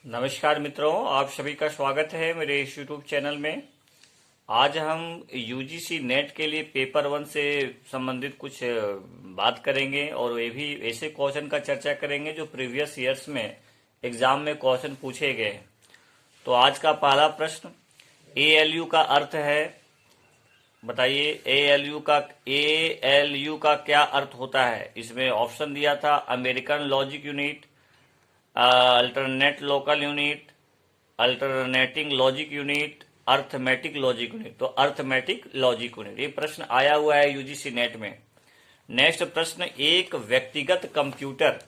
नमस्कार मित्रों, आप सभी का स्वागत है मेरे इस यूट्यूब चैनल में। आज हम यूजीसी नेट के लिए पेपर 1 से संबंधित कुछ बात करेंगे और वे भी ऐसे क्वेश्चन का चर्चा करेंगे जो प्रीवियस ईयर्स में एग्जाम में क्वेश्चन पूछे गए। तो आज का पहला प्रश्न, एएलयू का अर्थ है, बताइए एएलयू का क्या अर्थ होता है। इसमें ऑप्शन दिया था American logic unit, alternate local unit, alternating logic unit, arithmetic logic unit. तो अर्थमेटिक लॉजिक यूनिट ये प्रश्न आया हुआ है यूजीसी नेट में। नेक्स्ट प्रश्न, एक व्यक्तिगत कंप्यूटर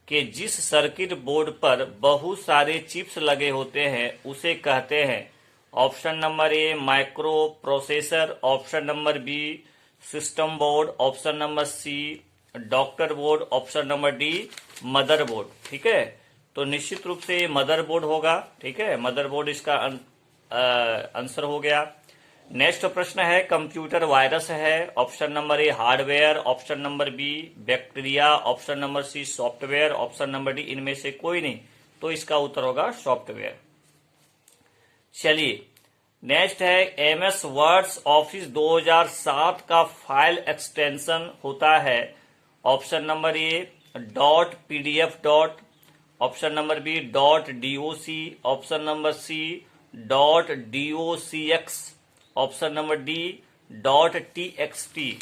के जिस सर्किट बोर्ड पर बहुत सारे चिप्स लगे होते हैं उसे कहते हैं। Option number A microprocessor, option number B system board, option number C doctor board, option number D motherboard. ठीक है, तो निश्चित रूप से मदरबोर्ड होगा। ठीक है, मदरबोर्ड इसका आंसर हो गया। नेक्स्ट प्रश्न है, कंप्यूटर वायरस है। Option number A hardware, option number B bacteria, option number C software, option number D इनमें से कोई नहीं। तो इसका उत्तर होगा सॉफ्टवेयर। चलिए नेक्स्ट है, एमएस वर्ड्स ऑफिस 2007 का फाइल एक्सटेंशन होता है। Option number A dot PDF dot, option number B dot DOC, option number C dot DOCX, option number D dot TXT.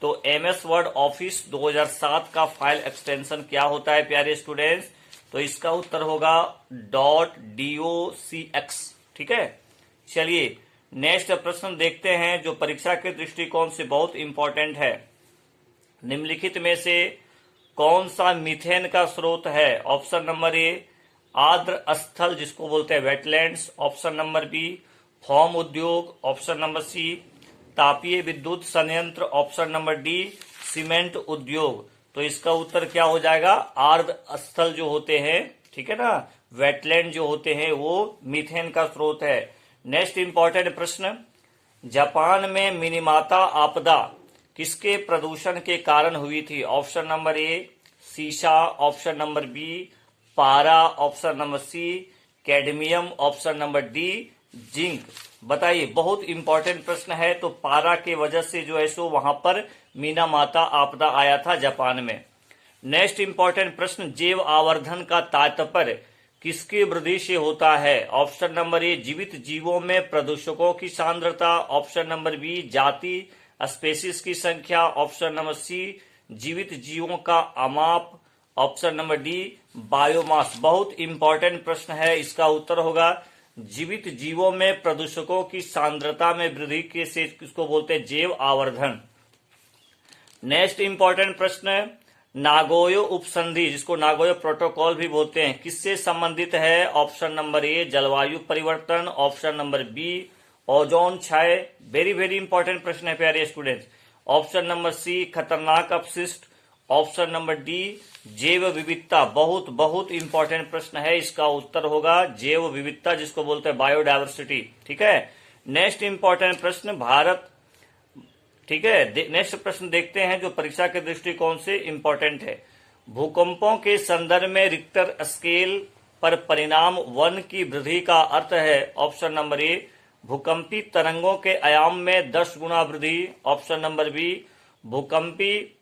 तो एमएस वर्ड ऑफिस 2007 का file extension क्या होता है प्यारे students? तो इसका उत्तर होगा डॉट डीओसीएक्स। ठीक है, चलिए नेक्स्ट प्रश्न देखते हैं जो परीक्षा के दृष्टिकोण से बहुत इंपॉर्टेंट है। निम्नलिखित में से कौन सा मीथेन का स्रोत है? ऑप्शन नंबर ए आर्द्र स्थल जिसको बोलते हैं wetlands, option number B foam उद्योग, ऑप्शन नंबर सी तापीय विद्युत संयंत्र, ऑप्शन नंबर डी सीमेंट उद्योग। तो इसका उत्तर क्या हो जाएगा? आर्द्र स्थल जो होते हैं, ठीक है ना, वेटलैंड जो होते हैं वो मीथेन का स्रोत है। नेक्स्ट इंपॉर्टेंट प्रश्न, जापान में मिनीमाता आपदा किसके प्रदूषण के कारण हुई थी? ऑप्शन नंबर ए सीसा, ऑप्शन नंबर बी पारा, option number C cadmium, option number D zinc. बताइए, बहुत इंपॉर्टेंट प्रश्न है। तो पारा के वजह से जो है सो वहां पर मीनामाता आपदा आया था जापान में। नेक्स्ट इंपॉर्टेंट प्रश्न, जैव आवर्धन का तात्पर्य किसकी वृद्धि से होता है? ऑप्शन नंबर ए जीवित जीवों में प्रदूषकों की सांद्रता, ऑप्शन नंबर बी जाति स्पेसीज की संख्या, ऑप्शन नंबर सी जीवित जीवों का आमाप, ऑप्शन नंबर डी बायोमास। बहुत इंपॉर्टेंट प्रश्न है, इसका उत्तर होगा जीवित जीवों में प्रदूषकों की सांद्रता में वृद्धि के से किसको बोलते हैं? जैव आवर्धन। नेक्स्ट इंपॉर्टेंट प्रश्न, नागोयो उपसंधि जिसको नागोयो प्रोटोकॉल भी बोलते हैं किससे संबंधित है? ऑप्शन नंबर ए जलवायु परिवर्तन, ऑप्शन नंबर बी ओजोन क्षय। वेरी वेरी इंपॉर्टेंट प्रश्न है प्यारे स्टूडेंट्स। ऑप्शन नंबर सी खतरनाक अपशिष्ट, ऑप्शन नंबर डी जैव विविधता। बहुत बहुत इंपॉर्टेंट प्रश्न है, इसका उत्तर होगा जैव विविधता जिसको बोलते हैं बायोडायवर्सिटी। ठीक है, नेक्स्ट इंपॉर्टेंट प्रश्न, भारत। ठीक है, नेक्स्ट प्रश्न देखते हैं जो परीक्षा के दृष्टिकोण से इंपॉर्टेंट है। भूकंपों के संदर्भ में रिक्टर स्केल पर परिणाम 1 की वृद्धि का अर्थ है। ऑप्शन नंबर ए भूकंपी तरंगों के आयाम में 10 गुना वृद्धि, ऑप्शन नंबर बी भूकंपी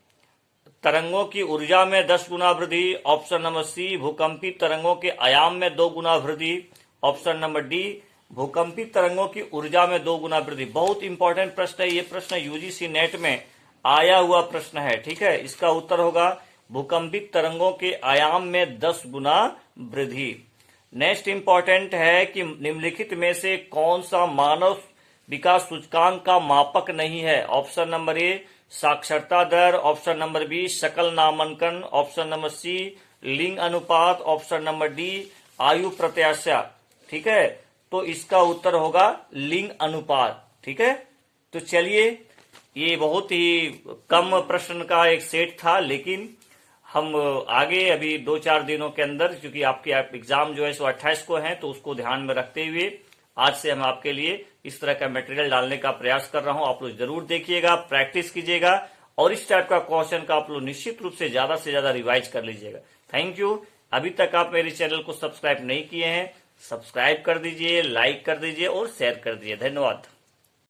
तरंगों की ऊर्जा में 10 गुना वृद्धि, ऑप्शन नंबर सी भूकंपी तरंगों के आयाम में 2 गुना वृद्धि, ऑप्शन नंबर डी भूकंपी तरंगों की ऊर्जा में 2 गुना वृद्धि। बहुत इंपॉर्टेंट प्रश्न है, ये प्रश्न यूजीसी नेट में आया हुआ प्रश्न है। ठीक है, इसका उत्तर होगा भूकंपी तरंगों के आयाम में 10 गुना वृद्धि। नेक्स्ट इंपॉर्टेंट है कि निम्नलिखित में से कौन सा मानव विकास सूचकांक का मापक नहीं है? ऑप्शन नंबर ए साक्षरता दर, ऑप्शन नंबर बी सकल नामांकन, ऑप्शन नंबर सी लिंग अनुपात, ऑप्शन नंबर डी आयु प्रत्याशा। ठीक है, तो इसका उत्तर होगा लिंग अनुपात। ठीक है, तो चलिए, ये बहुत ही कम प्रश्न का एक सेट था, लेकिन हम आगे अभी 2-4 दिनों के अंदर, क्योंकि आपके एग्जाम जो है सो 28 को है, तो उसको ध्यान में रखते हुए आज से हम आपके लिए इस तरह का मटेरियल डालने का प्रयास कर रहा हूं। आप लोग जरूर देखिएगा, प्रैक्टिस कीजिएगा और इस टाइप का क्वेश्चन का आप लोग निश्चित रूप से ज्यादा रिवाइज कर लीजिएगा। Thank you. अभी तक आप मेरे चैनल को सब्सक्राइब नहीं किए हैं, सब्सक्राइब कर दीजिए, लाइक कर दीजिए और शेयर कर दीजिए। धन्यवाद।